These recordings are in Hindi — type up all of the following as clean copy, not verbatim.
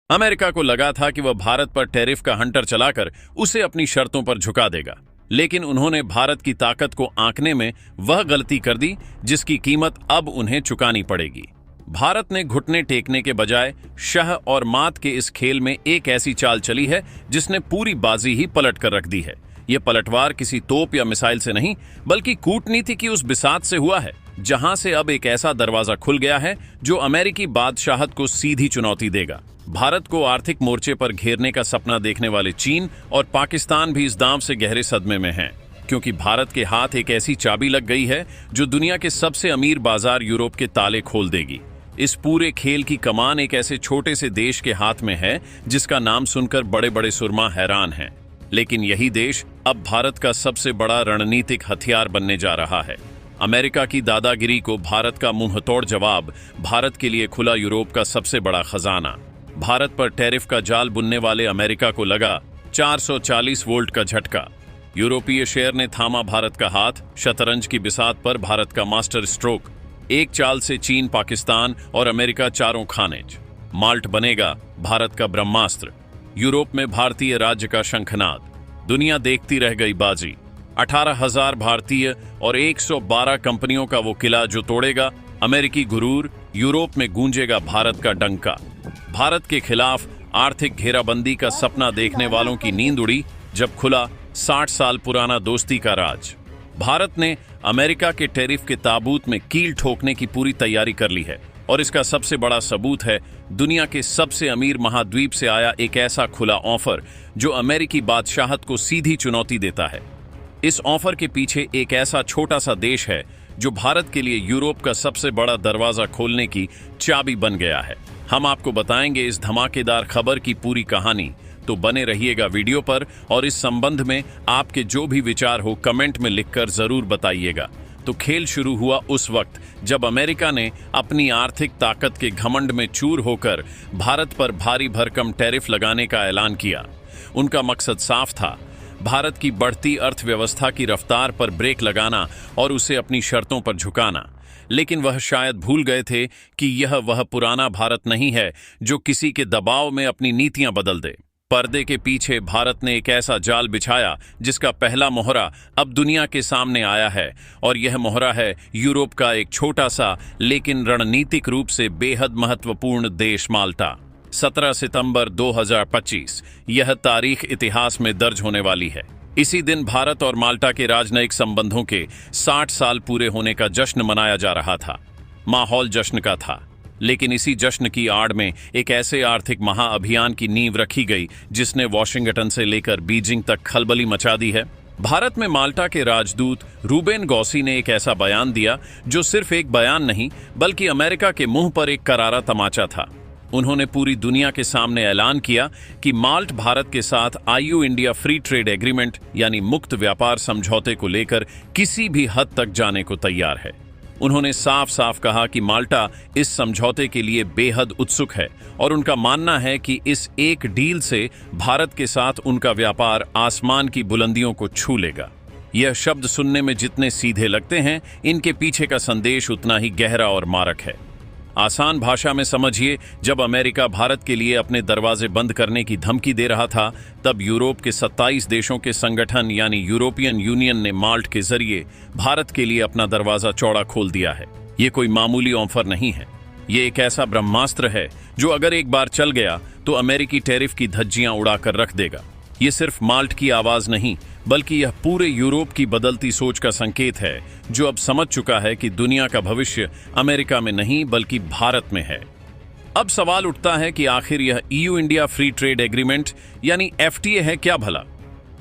अमेरिका को लगा था कि वह भारत पर टैरिफ का हंटर चलाकर उसे अपनी शर्तों पर झुका देगा, लेकिन उन्होंने भारत की ताकत को आंकने में वह गलती कर दी जिसकी कीमत अब उन्हें चुकानी पड़ेगी। भारत ने घुटने टेकने के बजाय शह और मात के इस खेल में एक ऐसी चाल चली है जिसने पूरी बाजी ही पलट कर रख दी है। यह पलटवार किसी तोप या मिसाइल से नहीं, बल्कि कूटनीति की उस बिसात से हुआ है, जहां से अब एक ऐसा दरवाजा खुल गया है जो अमेरिकी बादशाहत को सीधी चुनौती देगा। भारत को आर्थिक मोर्चे पर घेरने का सपना देखने वाले चीन और पाकिस्तान भी इस दांव से गहरे सदमे में हैं, क्योंकि भारत के हाथ एक ऐसी चाबी लग गई है जो दुनिया के सबसे अमीर बाजार यूरोप के ताले खोल देगी। इस पूरे खेल की कमान एक ऐसे छोटे से देश के हाथ में है जिसका नाम सुनकर बड़े बड़े सुरमा हैरान हैं, लेकिन यही देश अब भारत का सबसे बड़ा रणनीतिक हथियार बनने जा रहा है। अमेरिका की दादागिरी को भारत का मुंहतोड़ जवाब, भारत के लिए खुला यूरोप का सबसे बड़ा खजाना। भारत पर टैरिफ का जाल बुनने वाले अमेरिका को लगा 440 वोल्ट का झटका। यूरोपीय शेयर ने थामा भारत का हाथ, शतरंज की बिसात पर भारत का मास्टर स्ट्रोक। एक चाल से चीन, पाकिस्तान और अमेरिका चारों खानेज। माल्ट बनेगा भारत का ब्रह्मास्त्र। यूरोप में भारतीय राज्य का शंखनाद। दुनिया देखती रह गई बाजी। 18,000 भारतीय और 112 कंपनियों का वो किला जो तोड़ेगा अमेरिकी गुरूर। यूरोप में गूंजेगा भारत का डंका। भारत के खिलाफ आर्थिक घेराबंदी का सपना देखने वालों की नींद उड़ी जब खुला 60 साल पुराना दोस्ती का राज। भारत ने अमेरिका के टैरिफ के ताबूत में कील ठोकने की पूरी तैयारी कर ली है, और इसका सबसे बड़ा सबूत है दुनिया के सबसे अमीर महाद्वीप से आया एक ऐसा खुला ऑफर जो अमेरिकी बादशाहत को सीधी चुनौती देता है। इस ऑफर के पीछे एक ऐसा छोटा सा देश है जो भारत के लिए यूरोप का सबसे बड़ा दरवाजा खोलने की चाबी बन गया है। हम आपको बताएंगे इस धमाकेदार खबर की पूरी कहानी, तो बने रहिएगा वीडियो पर, और इस संबंध में आपके जो भी विचार हो कमेंट में लिखकर जरूर बताइएगा। तो खेल शुरू हुआ उस वक्त जब अमेरिका ने अपनी आर्थिक ताकत के घमंड में चूर होकर भारत पर भारी भरकम टैरिफ लगाने का ऐलान किया। उनका मकसद साफ था, भारत की बढ़ती अर्थव्यवस्था की रफ्तार पर ब्रेक लगाना और उसे अपनी शर्तों पर झुकाना। लेकिन वह शायद भूल गए थे कि यह वह पुराना भारत नहीं है जो किसी के दबाव में अपनी नीतियां बदल दे। पर्दे के पीछे भारत ने एक ऐसा जाल बिछाया जिसका पहला मोहरा अब दुनिया के सामने आया है, और यह मोहरा है यूरोप का एक छोटा सा लेकिन रणनीतिक रूप से बेहद महत्वपूर्ण देश, माल्टा। 17 सितंबर 2025 यह तारीख इतिहास में दर्ज होने वाली है। इसी दिन भारत और माल्टा के राजनयिक संबंधों के 60 साल पूरे होने का जश्न मनाया जा रहा था। माहौल जश्न का था, लेकिन इसी जश्न की आड़ में एक ऐसे आर्थिक महाअभियान की नींव रखी गई जिसने वॉशिंगटन से लेकर बीजिंग तक खलबली मचा दी है। भारत में माल्टा के राजदूत रूबेन गॉसी ने एक ऐसा बयान दिया जो सिर्फ एक बयान नहीं बल्कि अमेरिका के मुंह पर एक करारा तमाचा था। उन्होंने पूरी दुनिया के सामने ऐलान किया कि माल्ट भारत के साथ IU India free trade agreement यानी मुक्त व्यापार समझौते को लेकर किसी भी हद तक जाने को तैयार है। उन्होंने साफ साफ कहा कि माल्टा इस समझौते के लिए बेहद उत्सुक है, और उनका मानना है कि इस एक डील से भारत के साथ उनका व्यापार आसमान की बुलंदियों को छू लेगा। यह शब्द सुनने में जितने सीधे लगते हैं, इनके पीछे का संदेश उतना ही गहरा और मारक है। आसान भाषा में समझिए, जब अमेरिका भारत के लिए अपने दरवाजे बंद करने की धमकी दे रहा था, तब यूरोप के 27 देशों के संगठन यानी यूरोपियन यूनियन ने माल्ट के जरिए भारत के लिए अपना दरवाजा चौड़ा खोल दिया है। ये कोई मामूली ऑफर नहीं है, ये एक ऐसा ब्रह्मास्त्र है जो अगर एक बार चल गया तो अमेरिकी टैरिफ की धज्जियां उड़ाकर रख देगा। ये सिर्फ माल्ट की आवाज नहीं, बल्कि यह पूरे यूरोप की बदलती सोच का संकेत है, जो अब समझ चुका है कि दुनिया का भविष्य अमेरिका में नहीं बल्कि भारत में है। अब सवाल उठता है कि आखिर यह EU India free trade agreement यानी एफटीए है क्या भला,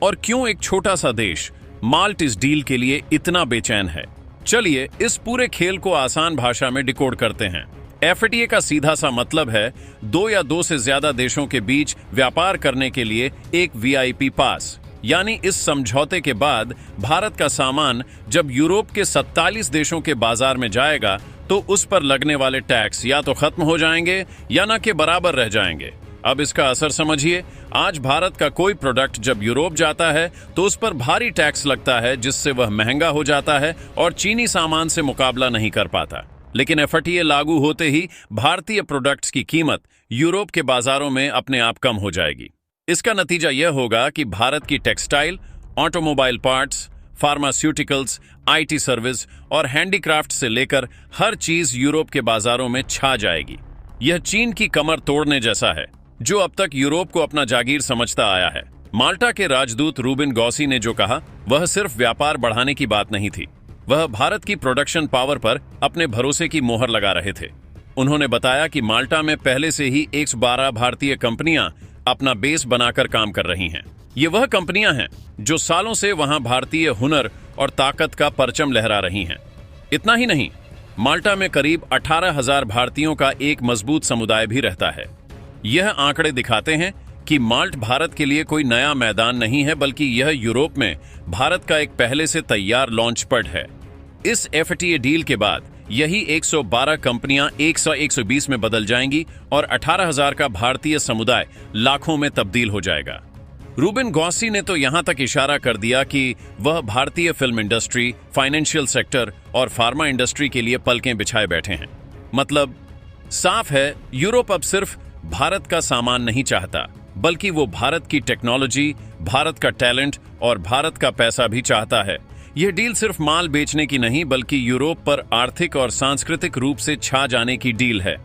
और क्यों एक छोटा सा देश माल्ट इस डील के लिए इतना बेचैन है। चलिए इस पूरे खेल को आसान भाषा में डिकोड करते हैं। एफटीए का सीधा सा मतलब है 2 या 2 से ज्यादा देशों के बीच व्यापार करने के लिए एक वीआईपी पास। यानी इस समझौते के बाद भारत का सामान जब यूरोप के 47 देशों के बाजार में जाएगा तो उस पर लगने वाले टैक्स या तो खत्म हो जाएंगे या न के बराबर रह जाएंगे। अब इसका असर समझिए। आज भारत का कोई प्रोडक्ट जब यूरोप जाता है तो उस पर भारी टैक्स लगता है, जिससे वह महंगा हो जाता है और चीनी सामान से मुकाबला नहीं कर पाता। लेकिन एफटीए लागू होते ही भारतीय प्रोडक्ट्स की कीमत यूरोप के बाजारों में अपने आप कम हो जाएगी। इसका नतीजा यह होगा कि भारत की textile, automobile parts, pharmaceuticals, IT service और हैंडीक्राफ्ट से लेकर हर चीज यूरोप के बाजारों में छा जाएगी। यह चीन की कमर तोड़ने जैसा है, जो अब तक यूरोप को अपना जागीर समझता आया है। माल्टा के राजदूत रूबिन गॉसी ने जो कहा, वह सिर्फ व्यापार बढ़ाने की बात नहीं थी, वह भारत की प्रोडक्शन पावर पर अपने भरोसे की मोहर लगा रहे थे। उन्होंने बताया कि माल्टा में पहले से ही 112 भारतीय कंपनियां अपना बेस बनाकर काम कर रही हैं। ये वह कंपनियां हैं जो सालों से वहां भारतीय हुनर और ताकत का परचम लहरा रही हैं। इतना ही नहीं, माल्टा में करीब 18,000 भारतीयों का एक मजबूत समुदाय भी रहता है। यह आंकड़े दिखाते हैं कि माल्ट भारत के लिए कोई नया मैदान नहीं है, बल्कि यह यूरोप में भारत का एक पहले से तैयार लॉन्च पैड है। इस एफटीए डील के बाद यही 112 कंपनियां 100-120 में बदल जाएंगी और 18,000 का भारतीय समुदाय लाखों में तब्दील हो जाएगा। रूबिन गॉसी ने तो यहां तक इशारा कर दिया कि वह भारतीय फिल्म इंडस्ट्री, फाइनेंशियल सेक्टर और फार्मा इंडस्ट्री के लिए पलकें बिछाए बैठे हैं। मतलब साफ है, यूरोप अब सिर्फ भारत का सामान नहीं चाहता, बल्कि वो भारत की टेक्नोलॉजी, भारत का टैलेंट और भारत का पैसा भी चाहता है। यह डील सिर्फ माल बेचने की नहीं, बल्कि यूरोप पर आर्थिक और सांस्कृतिक रूप से छा जाने की डील है।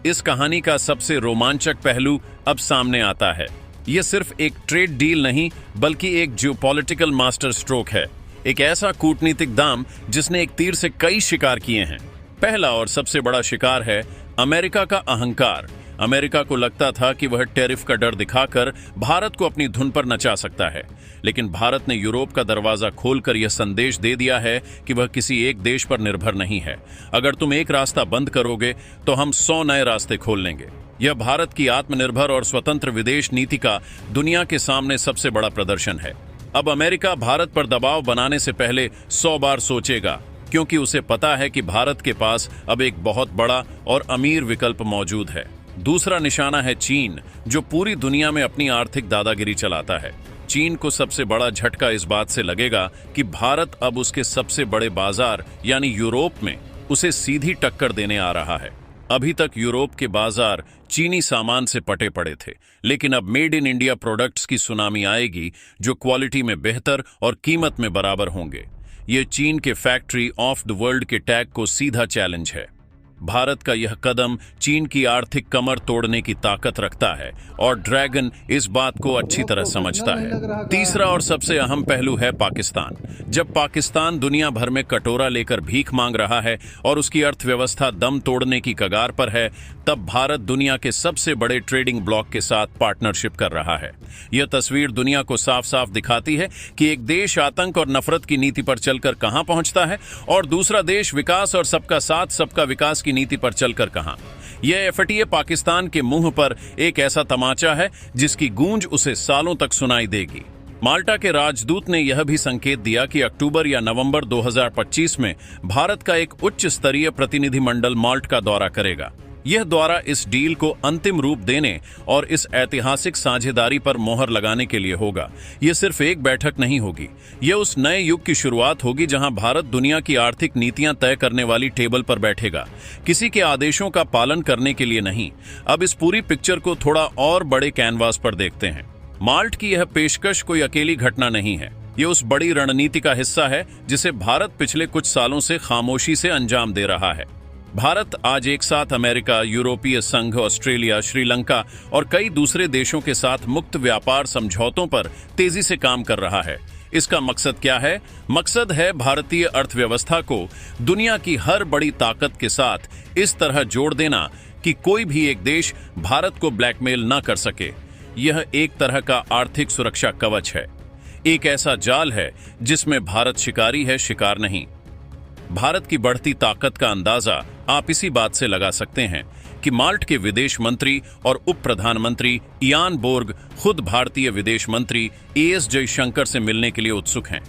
इस कहानी का सबसे रोमांचक पहलू अब सामने आता है। यह सिर्फ एक ट्रेड डील नहीं, बल्कि एक जियोपॉलिटिकल मास्टर स्ट्रोक है, एक ऐसा कूटनीतिक दाम जिसने एक तीर से कई शिकार किए हैं। पहला और सबसे बड़ा शिकार है अमेरिका का अहंकार। अमेरिका को लगता था कि वह टैरिफ का डर दिखाकर भारत को अपनी धुन पर नचा सकता है, लेकिन भारत ने यूरोप का दरवाजा खोलकर यह संदेश दे दिया है कि वह किसी एक देश पर निर्भर नहीं है। अगर तुम एक रास्ता बंद करोगे तो हम 100 नए रास्ते खोल लेंगे। यह भारत की आत्मनिर्भर और स्वतंत्र विदेश नीति का दुनिया के सामने सबसे बड़ा प्रदर्शन है। अब अमेरिका भारत पर दबाव बनाने से पहले 100 बार सोचेगा, क्योंकि उसे पता है कि भारत के पास अब एक बहुत बड़ा और अमीर विकल्प मौजूद है। दूसरा निशाना है चीन, जो पूरी दुनिया में अपनी आर्थिक दादागिरी चलाता है। चीन को सबसे बड़ा झटका इस बात से लगेगा कि भारत अब उसके सबसे बड़े बाजार यानी यूरोप में उसे सीधी टक्कर देने आ रहा है। अभी तक यूरोप के बाजार चीनी सामान से पटे पड़े थे, लेकिन अब मेड इन इंडिया प्रोडक्ट्स की सुनामी आएगी जो क्वालिटी में बेहतर और कीमत में बराबर होंगे। ये चीन के फैक्ट्री ऑफ द वर्ल्ड के टैग को सीधा चैलेंज है। भारत का यह कदम चीन की आर्थिक कमर तोड़ने की ताकत रखता है और ड्रैगन इस बात को अच्छी तरह समझता है। तीसरा और सबसे अहम पहलू है पाकिस्तान। जब पाकिस्तान दुनिया भर में कटोरा लेकर भीख मांग रहा है और उसकी अर्थव्यवस्था दम तोड़ने की कगार पर है, तब भारत दुनिया के सबसे बड़े ट्रेडिंग ब्लॉक के साथ पार्टनरशिप कर रहा है। यह तस्वीर दुनिया को साफ साफ दिखाती है कि एक देश आतंक और नफरत की नीति पर चलकर कहां पहुंचता है और दूसरा देश विकास और सबका साथ सबका विकास की नीति पर चलकर कहां। यह एफटीए पाकिस्तान के मुंह पर एक ऐसा तमाचा है जिसकी गूंज उसे सालों तक सुनाई देगी। माल्टा के राजदूत ने यह भी संकेत दिया कि अक्टूबर या नवंबर 2025 में भारत का एक उच्च स्तरीय प्रतिनिधिमंडल माल्ट का दौरा करेगा। यह दौरा इस डील को अंतिम रूप देने और इस ऐतिहासिक साझेदारी पर मोहर लगाने के लिए होगा। यह सिर्फ एक बैठक नहीं होगी, यह उस नए युग की शुरुआत होगी जहां भारत दुनिया की आर्थिक नीतियां तय करने वाली टेबल पर बैठेगा, किसी के आदेशों का पालन करने के लिए नहीं। अब इस पूरी पिक्चर को थोड़ा और बड़े कैनवास पर देखते हैं। माल्ट की यह पेशकश कोई अकेली घटना नहीं है, यह उस बड़ी रणनीति का हिस्सा है जिसे भारत पिछले कुछ सालों से खामोशी से अंजाम दे रहा है। भारत आज एक साथ अमेरिका, यूरोपीय संघ, ऑस्ट्रेलिया, श्रीलंका और कई दूसरे देशों के साथ मुक्त व्यापार समझौतों पर तेजी से काम कर रहा है। इसका मकसद क्या है? मकसद है भारतीय अर्थव्यवस्था को दुनिया की हर बड़ी ताकत के साथ इस तरह जोड़ देना कि कोई भी एक देश भारत को ब्लैकमेल न कर सके। यह एक तरह का आर्थिक सुरक्षा कवच है, एक ऐसा जाल है जिसमें भारत शिकारी है, शिकार नहीं। भारत की बढ़ती ताकत का अंदाजा आप इसी बात से लगा सकते हैं कि माल्ट के विदेश मंत्री और उप प्रधानमंत्री इयान बोर्ग खुद भारतीय विदेश मंत्री एएस जयशंकर से मिलने के लिए उत्सुक हैं।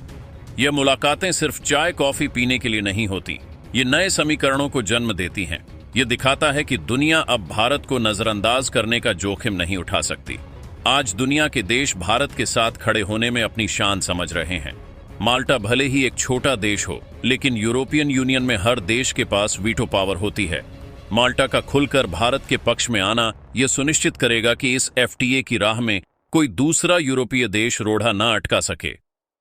यह मुलाकातें सिर्फ चाय कॉफी पीने के लिए नहीं होती, ये नए समीकरणों को जन्म देती हैं। यह दिखाता है कि दुनिया अब भारत को नजरअंदाज करने का जोखिम नहीं उठा सकती। आज दुनिया के देश भारत के साथ खड़े होने में अपनी शान समझ रहे हैं। माल्टा भले ही एक छोटा देश हो, लेकिन यूरोपियन यूनियन में हर देश के पास वीटो पावर होती है। माल्टा का खुलकर भारत के पक्ष में आना यह सुनिश्चित करेगा कि इस एफटीए की राह में कोई दूसरा यूरोपीय देश रोड़ा न अटका सके।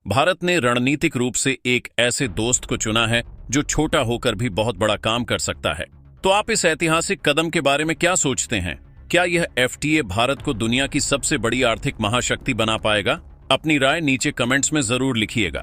भारत ने रणनीतिक रूप से एक ऐसे दोस्त को चुना है जो छोटा होकर भी बहुत बड़ा काम कर सकता है। तो आप इस ऐतिहासिक कदम के बारे में क्या सोचते हैं? क्या यह एफटीए भारत को दुनिया की सबसे बड़ी आर्थिक महाशक्ति बना पाएगा? अपनी राय नीचे कमेंट्स में जरूर लिखिएगा।